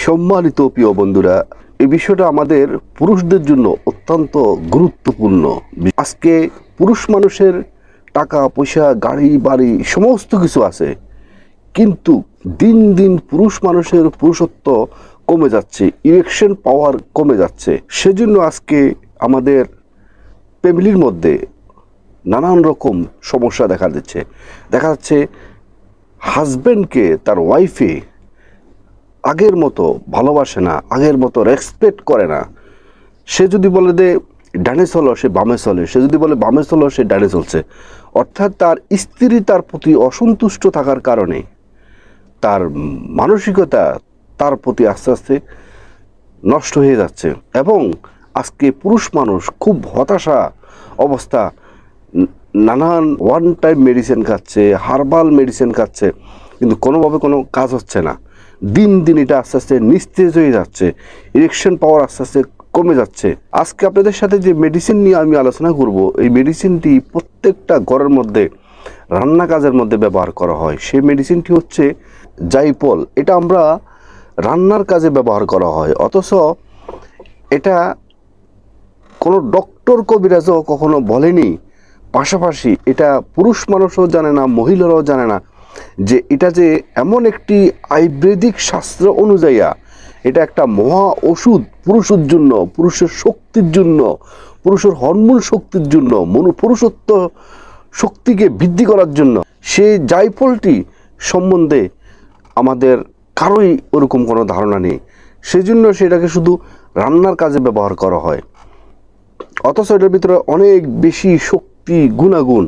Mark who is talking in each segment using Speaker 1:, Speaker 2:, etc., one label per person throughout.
Speaker 1: সম্মানিত প্রিয় বন্ধুরা, এই বিষয়টা আমাদের পুরুষদের জন্য অত্যন্ত গুরুত্বপূর্ণ। আজকে পুরুষ মানুষের টাকা পয়সা, গাড়ি বাড়ি সমস্ত কিছু আছে, কিন্তু দিন দিন পুরুষ মানুষের পুরুষত্ব কমে যাচ্ছে, ইরেকশন পাওয়ার কমে যাচ্ছে। সেজন্য আজকে আমাদের ফ্যামিলির মধ্যে নানান রকম সমস্যা দেখা যাচ্ছে হাজব্যান্ডকে তার ওয়াইফে আগের মতো ভালোবাসে না, আগের মতো রেসপেক্ট করে না। সে যদি বলে যে ডানে চলো, সে বামে চলে। সে যদি বলে বামে চলো, সে ডানে চলছে। অর্থাৎ তার স্ত্রী তার প্রতি অসন্তুষ্ট থাকার কারণে তার মানসিকতা তার প্রতি আস্তে আস্তে নষ্ট হয়ে যাচ্ছে। এবং আজকে পুরুষ মানুষ খুব হতাশা অবস্থা, নানান ওয়ান টাইম মেডিসিন খাচ্ছে, হার্বাল মেডিসিন খাচ্ছে, কিন্তু কোনোভাবে কোনো কাজ হচ্ছে না। দিন দিন এটা আস্তে আস্তে নিস্তেজ হয়ে যাচ্ছে, ইরেকশন পাওয়ার আস্তে আস্তে কমে যাচ্ছে। আজকে আপনাদের সাথে যে মেডিসিন নিয়ে আমি আলোচনা করব, এই মেডিসিনটি প্রত্যেকটা ঘরের মধ্যে রান্না কাজের মধ্যে ব্যবহার করা হয়। সেই মেডিসিনটি হচ্ছে জাইপল। এটা আমরা রান্নার কাজে ব্যবহার করা হয়, অথচ এটা কোনো ডক্টর কবিরাজও কখনো বলেনি। পাশাপাশি এটা পুরুষ মানুষও জানে না, মহিলারাও জানে না যে এটা যে এমন একটি আয়ুর্বেদিক শাস্ত্র অনুযায়ী এটা একটা মহা ওষুধ পুরুষের জন্য, পুরুষের শক্তির জন্য, পুরুষের হরমোন শক্তির জন্য, পুরুষত্ব শক্তিকে বৃদ্ধি করার জন্য। সেই জায়ফলটি সম্বন্ধে আমাদের কারোই ওরকম কোনো ধারণা নেই। সেজন্য সেটাকে শুধু রান্নার কাজে ব্যবহার করা হয়, অথচ এটার ভিতরে অনেক বেশি শক্তি গুণাগুণ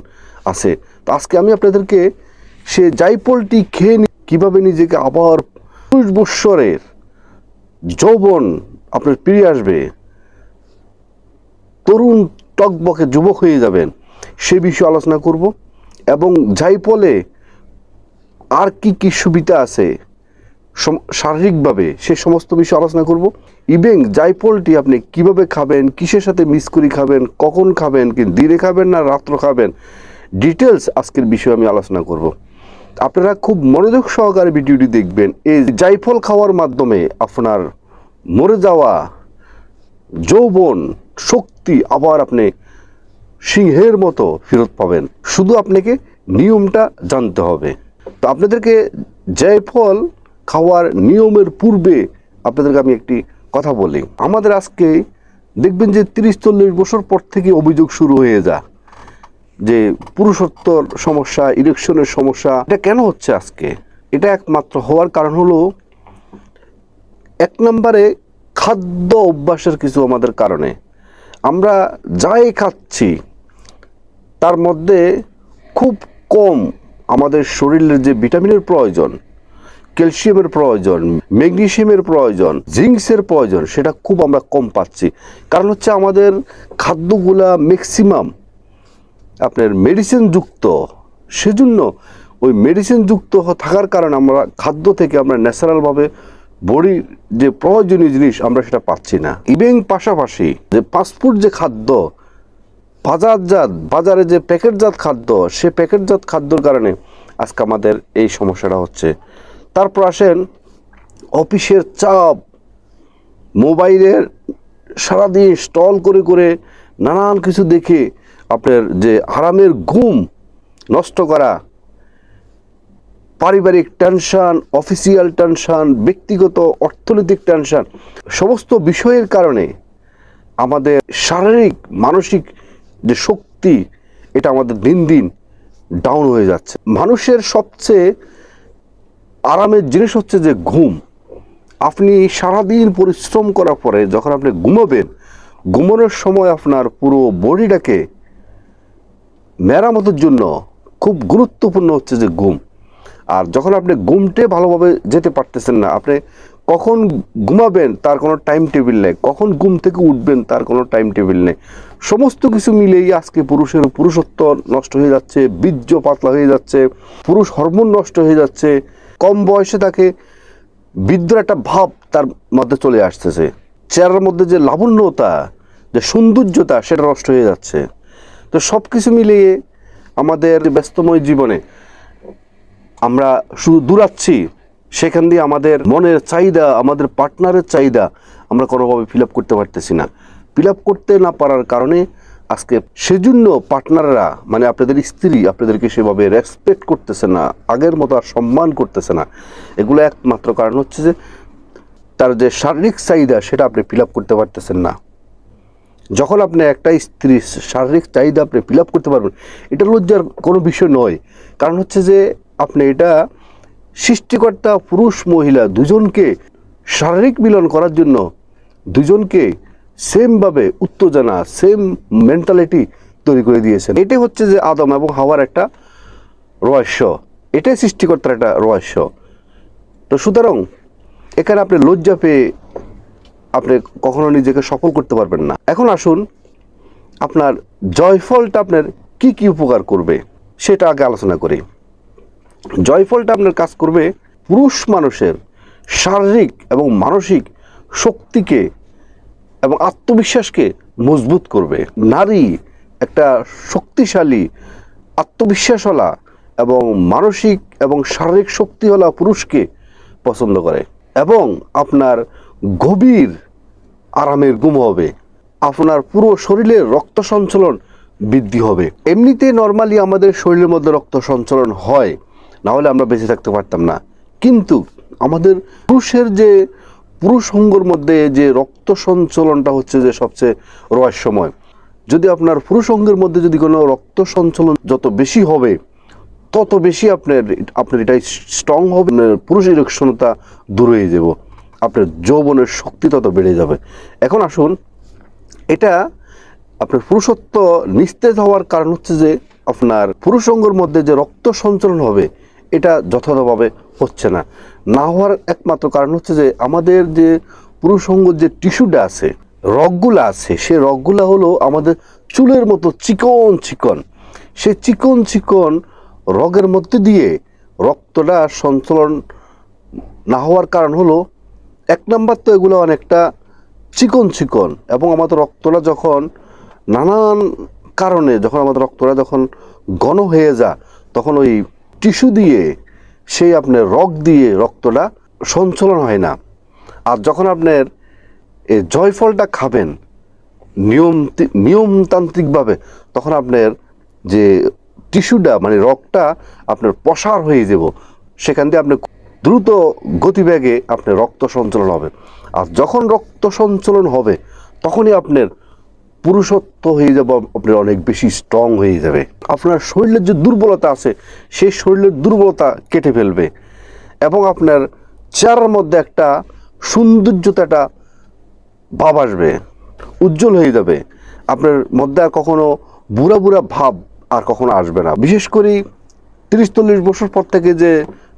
Speaker 1: আছে। তো আজকে আমি আপনাদেরকে সে জাইফলটি খেয়ে কীভাবে নিজেকে আবার 20 বৎসরের যৌবন আপনার ফিরে আসবে, তরুণ টকবকে যুবক হয়ে যাবেন, সে বিষয়ে আলোচনা করব। এবং জাইফলে আর কি কি সুবিধা আছে শারীরিকভাবে, সে সমস্ত বিষয়ে আলোচনা করব। ইভেন জাইফলটি আপনি কিভাবে খাবেন, কিসের সাথে মিক্স করে খাবেন, কখন খাবেন, কি দিনে খাবেন না রাত্র খাবেন, ডিটেলস আজকের বিষয়ে আমি আলোচনা করব। আপনারা খুব মনোযোগ সহকারে ভিডিওটি দেখবেন। এই জাইফল খাওয়ার মাধ্যমে আপনার মরে যাওয়া যৌবন শক্তি আবার আপনি সিংহের মতো ফেরত পাবেন। শুধু আপনাকে নিয়মটা জানতে হবে। তো আপনাদেরকে জাইফল খাওয়ার নিয়মের পূর্বে আপনাদেরকে আমি একটি কথা বলি। আমাদের আজকে দেখবেন যে 30-40 বছর পর থেকে অভিযোগ শুরু হয়ে যায় যে পুরুষত্বর সমস্যা, ইরেকশনের সমস্যা। এটা কেন হচ্ছে আজকে? এটা একমাত্র হওয়ার কারণ হলো, এক নম্বরে খাদ্য অভ্যাসের কিছু আমাদের কারণে। আমরা যাই খাচ্ছি তার মধ্যে খুব কম আমাদের শরীরের যে ভিটামিনের প্রয়োজন, ক্যালসিয়ামের প্রয়োজন, ম্যাগনেসিয়ামের প্রয়োজন, জিঙ্কসের প্রয়োজন, সেটা খুব আমরা কম পাচ্ছি। কারণ হচ্ছে আমাদের খাদ্যগুলা ম্যাক্সিমাম আপনার মেডিসিন যুক্ত। সেজন্য ওই মেডিসিন যুক্ত থাকার কারণে আমরা খাদ্য থেকে আমরা ন্যাচারালভাবে বডির যে প্রয়োজনীয় জিনিস আমরা সেটা পাচ্ছি না। ইভেন পাশাপাশি যে ফাস্টফুড যে খাদ্য, বাজারে যে প্যাকেটজাত খাদ্য, সে প্যাকেটজাত খাদ্যর কারণে আজকে আমাদের এই সমস্যাটা হচ্ছে। তারপর আসেন অফিসের চাপ, মোবাইলের সারাদিন স্টল করে করে নানান কিছু দেখে আপনার যে আরামের ঘুম নষ্ট করা, পারিবারিক টেনশন, অফিসিয়াল টেনশন, ব্যক্তিগত অর্থনৈতিক টেনশন, সমস্ত বিষয়ের কারণে আমাদের শারীরিক মানসিক যে শক্তি এটা আমাদের দিন দিন ডাউন হয়ে যাচ্ছে। মানুষের সবচেয়ে আরামের জিনিস হচ্ছে যে ঘুম। আপনি সারাদিন পরিশ্রম করার পরে যখন আপনি ঘুমাবেন, ঘুমানোর সময় আপনার পুরো বডিটাকে মেরামতের জন্য খুব গুরুত্বপূর্ণ হচ্ছে যে ঘুম। আর যখন আপনি ঘুমটে ভালোভাবে যেতে পারতেছেন না, আপনি কখন ঘুমাবেন তার কোনো টাইম টেবিল নেই, কখন ঘুম থেকে উঠবেন তার কোনো টাইম টেবিল নেই। সমস্ত কিছু মিলেই আজকে পুরুষের পুরুষত্ব নষ্ট হয়ে যাচ্ছে, বীর্য পাতলা হয়ে যাচ্ছে, পুরুষ হরমোন নষ্ট হয়ে যাচ্ছে। কম বয়সে তাকে বৃদ্ধর একটা ভাব তার মধ্যে চলে আসতেছে। চেহারার মধ্যে যে লাবণ্যতা, যে সৌন্দর্যতা, সেটা নষ্ট হয়ে যাচ্ছে। তো সব কিছু মিলিয়ে আমাদের ব্যস্তময় জীবনে আমরা শুধু দূরাচ্ছি সেখান দিয়ে আমাদের মনের চাহিদা, আমাদের পার্টনারের চাহিদা আমরা কোনোভাবে ফিল আপ করতে পারতেছি না। ফিল আপ করতে না পারার কারণে আজকে সেজন্য পার্টনাররা, মানে আপনাদের স্ত্রী আপনাদেরকে সেভাবে রেসপেক্ট করতেছে না, আগের মতো আর সম্মান করতেছে না। এগুলো একমাত্র কারণ হচ্ছে যে তার যে শারীরিক চাহিদা সেটা আপনি ফিল আপ করতে পারতেছেন না। যখন আপনি একটা স্ত্রীর শারীরিক চাহিদা আপনি ফিল আপ করতে পারবেন, এটা লজ্জার কোনো বিষয় নয়। কারণ হচ্ছে যে আপনি এটা সৃষ্টিকর্তা পুরুষ মহিলা দুজনকে শারীরিক মিলন করার জন্য দুজনকে সেমভাবে উত্তেজনা, সেম মেন্টালিটি তৈরি করে দিয়েছেন। এটাই হচ্ছে যে আদম এবং হাওয়ার একটা রহস্য, এটাই সৃষ্টিকর্তার একটা রহস্য। তো সুতরাং এখানে আপনি লজ্জা পেয়ে আপনি কখনো নিজেকে সফল করতে পারবেন না। এখন আসুন আপনার জয়ফলটা আপনার কি কি উপকার করবে সেটা আগে আলোচনা করি। জয়ফলটা আপনার কাজ করবে পুরুষ মানুষের শারীরিক এবং মানসিক শক্তিকে এবং আত্মবিশ্বাসকে মজবুত করবে। নারী একটা শক্তিশালী, আত্মবিশ্বাসওয়ালা এবং মানসিক এবং শারীরিক শক্তিওয়ালা পুরুষকে পছন্দ করে এবং আপনার গভীর আরামের ঘুম হবে, আপনার পুরো শরীরে রক্ত সঞ্চালন বৃদ্ধি হবে। এমনিতে নর্মালি আমাদের শরীরের মধ্যে রক্ত সঞ্চালন হয়, না হলে আমরা বেঁচে থাকতে পারতাম না। কিন্তু আমাদের পুরুষের যে পুরুষ অঙ্গের মধ্যে যে রক্ত সঞ্চালনটা হচ্ছে যে সবচেয়ে রহস্যময়। যদি আপনার পুরুষ অঙ্গের মধ্যে যদি কোনো রক্ত সঞ্চালন যত বেশি হবে তত বেশি আপনার এটাই স্ট্রং হবে, পুরুষ ইরেকশনতা দূর হয়ে যাব, আপনার যৌবনের শক্তি তত বেড়ে যাবে। এখন আসুন, এটা আপনার পুরুষত্ব নিস্তেজ হওয়ার কারণ হচ্ছে যে আপনার পুরুষ অঙ্গের মধ্যে যে রক্ত সঞ্চালন হবে এটা যথাযথভাবে হচ্ছে না। না হওয়ার একমাত্র কারণ হচ্ছে যে আমাদের যে পুরুষ অঙ্গের যে টিস্যুটা আছে, রগগুলো আছে, সে রগগুলো হলো আমাদের চুলের মতো চিকন চিকন। সে চিকন চিকন রগের মধ্যে দিয়ে রক্তটা সঞ্চালন না হওয়ার কারণ হলো, এক নাম্বার তো এগুলো অনেকটা চিকন চিকন, এবং আমাদের রক্তটা যখন নানান কারণে যখন আমাদের রক্তটা যখন ঘন হয়ে যায় তখন ওই টিস্যু দিয়ে সেই আপনার রগ দিয়ে রক্তটা সঞ্চালন হয় না। আর যখন আপনার এই জয়ফলটা খাবেন নিয়মতান্ত্রিকভাবে, তখন আপনার যে টিস্যুটা মানে রগটা আপনার প্রসার হয়ে যাব, সেখান দিয়ে আপনি দ্রুত গতিবেগে আপনার রক্ত সঞ্চালন হবে। আর যখন রক্ত সঞ্চালন হবে তখনই আপনার পুরুষত্ব হয়ে যাবে, আপনার অনেক বেশি স্ট্রং হয়ে যাবে। আপনার শরীরের যে দুর্বলতা আছে সেই শরীরের দুর্বলতা কেটে ফেলবে এবং আপনার চেহারার মধ্যে একটা সৌন্দর্যতা, একটা ভাব আসবে, উজ্জ্বল হয়ে যাবে। আপনার মধ্যে আর কখনো বুড়া বুড়া ভাব আর কখনো আসবে না। বিশেষ করে 30-40 বছর পর থেকে যে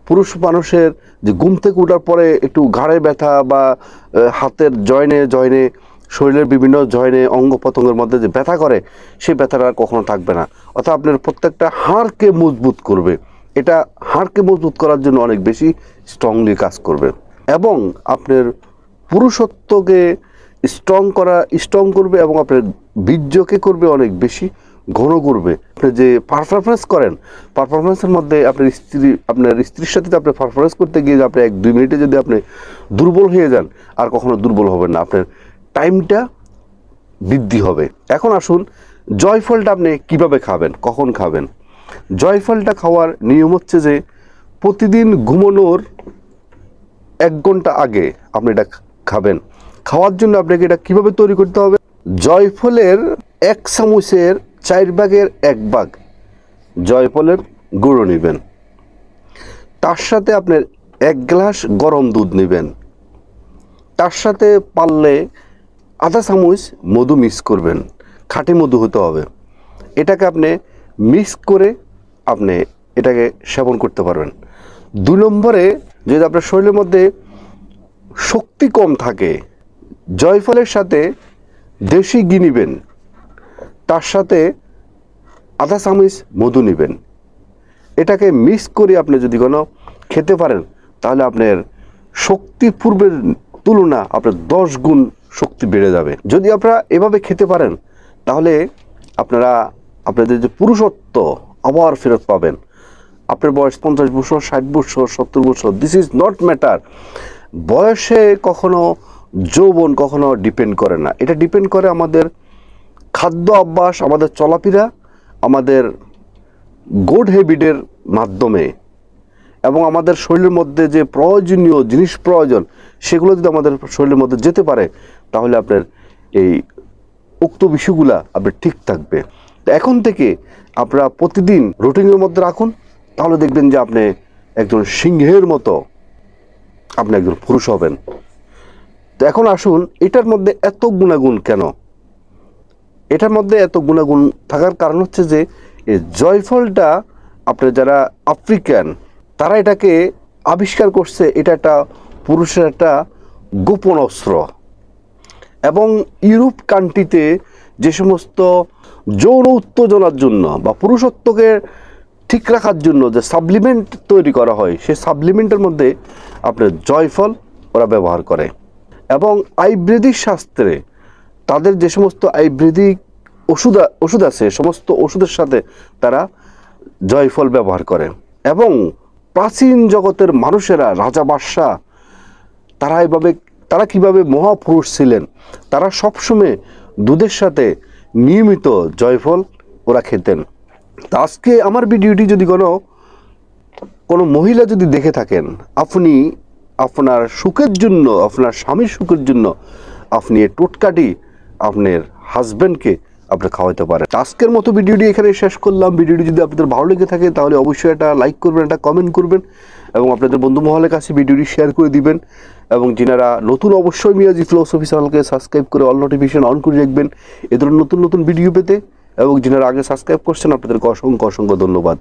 Speaker 1: পুরুষ মানুষের যে ঘুম থেকে ওঠার পরে একটু ঘাড়ে ব্যথা বা হাতের জয়েনে শরীরের বিভিন্ন জয়েনে অঙ্গ প্রত্যঙ্গের মধ্যে যে ব্যথা করে, সেই ব্যথাটা আর কখনো থাকবে না। অর্থাৎ আপনার প্রত্যেকটা হাড়কে মজবুত করবে। এটা হাড়কে মজবুত করার জন্য অনেক বেশি স্ট্রংলি কাজ করবে এবং আপনার পুরুষত্বকে স্ট্রং করবে এবং আপনার বীর্যকে করবে অনেক বেশি ঘন করবে। আপনি যে পারফরমেন্স করেন, পারফরমেন্সের মধ্যে আপনার স্ত্রীর সাথে আপনি পারফরমেন্স করতে গিয়ে আপনি 1-2 মিনিটে যদি আপনি দুর্বল হয়ে যান, আর কখনো দুর্বল হবেন না, আপনার টাইমটা বৃদ্ধি হবে। এখন আসুন, জয়ফলটা আপনি কিভাবে খাবেন, কখন খাবেন। জয়ফলটা খাওয়ার নিয়ম হচ্ছে যে প্রতিদিন ঘুমানোর 1 ঘন্টা আগে আপনি এটা খাবেন। খাওয়ার জন্য আপনাকে এটা কিভাবে তৈরি করতে হবে, জয়ফলের 1 চামচের 4 ভাগের 1 ভাগ জয়ফলের গুঁড়ো নেবেন। তার সাথে আপনার 1 গ্লাস গরম দুধ নেবেন। তার সাথে পারলে আধা চামচ মধু মিক্স করবেন, খাঁটি মধু হতে হবে। এটাকে আপনি মিক্স করে আপনি এটাকে সেবন করতে পারবেন। 2 নম্বরে, যদি আপনার শরীরের মধ্যে শক্তি কম থাকে, জয়ফলের সাথে দেশি ঘি নেবেন, তার সাথে আধা চামচ মধু নেবেন। এটাকে মিক্স করে আপনি যদি কোনো খেতে পারেন তাহলে আপনার শক্তি পূর্বের তুলনা আপনার 10 গুণ শক্তি বেড়ে যাবে। যদি আপনারা এভাবে খেতে পারেন তাহলে আপনারা আপনাদের যে পুরুষত্ব আবার ফেরত পাবেন আপনার বয়স 50 বছর, 60 বছর, 70 বছর, দিস ইজ নট ম্যাটার। বয়সে কখনো যৌবন কখনো ডিপেন্ড করে না। এটা ডিপেন্ড করে আমাদের খাদ্য অভ্যাস, আমাদের চলাফেরা, আমাদের গুড হ্যাবিটের মাধ্যমে, এবং আমাদের শরীরের মধ্যে যে প্রয়োজনীয় জিনিস প্রয়োজন সেগুলো যদি আমাদের শরীরের মধ্যে যেতে পারে, তাহলে আপনার এই উক্ত বিষয়গুলা আপনার ঠিক থাকবে। তো এখন থেকে আপনারা প্রতিদিন রুটিনের মধ্যে রাখুন, তাহলে দেখবেন যে আপনি একজন সিংহের মতো আপনি একজন পুরুষ হবেন। তো এখন আসুন, এটার মধ্যে এত গুণাগুণ কেন? এটার মধ্যে এত গুণাগুণ থাকার কারণ হচ্ছে যে এই জয়ফলটা আপনার যারা আফ্রিকান তারা এটাকে আবিষ্কার করছে। এটা একটা পুরুষের একটা গোপন অস্ত্র। এবং ইউরোপ কান্ট্রিতে যে সমস্ত যৌন উত্তেজনার জন্য বা পুরুষত্বকে ঠিক রাখার জন্য যে সাপ্লিমেন্ট তৈরি করা হয়, সেই সাপ্লিমেন্টের মধ্যে আপনার জয়ফল ওরা ব্যবহার করে। এবং আয়ুর্বেদিক শাস্ত্রে তাদের যে সমস্ত আয়ুর্বেদিক ওষুধ আছে, সমস্ত ওষুধের সাথে তারা জয়ফল ব্যবহার করে। এবং প্রাচীন জগতের মানুষেরা, রাজা বাদশাহ, তারা কিভাবে মহাপুরুষ ছিলেন, তারা সবসময় দুধের সাথে নিয়মিত জয়ফল ওরা খেতেন। তা আজকে আমার ভিডিওটি যদি কোনো মহিলা যদি দেখে থাকেন, আপনি আপনার সুখের জন্য, আপনার স্বামীর সুখের জন্য আপনি এই টোটকাটি আপনার হাজব্যান্ডকে আপনি খাওয়াতে পারেন। আজকের মতো ভিডিওটি এখানে শেষ করলাম। ভিডিওটি যদি আপনাদের ভালো লেগে থাকে তাহলে অবশ্যই একটা লাইক করবেন, একটা কমেন্ট করবেন, এবং আপনাদের বন্ধু মহলের কাছে ভিডিওটি শেয়ার করে দিবেন। এবং যিনারা নতুন, অবশ্যই মিয়াজি ফিলোসফি চ্যানেলকে সাবস্ক্রাইব করে অল নোটিফিকেশন অন করে রাখবেন এ ধরনের নতুন নতুন ভিডিও পেতে। এবং যিনারা আগে সাবস্ক্রাইব করছেন আপনাদেরকে অসংখ্য অসংখ্য ধন্যবাদ।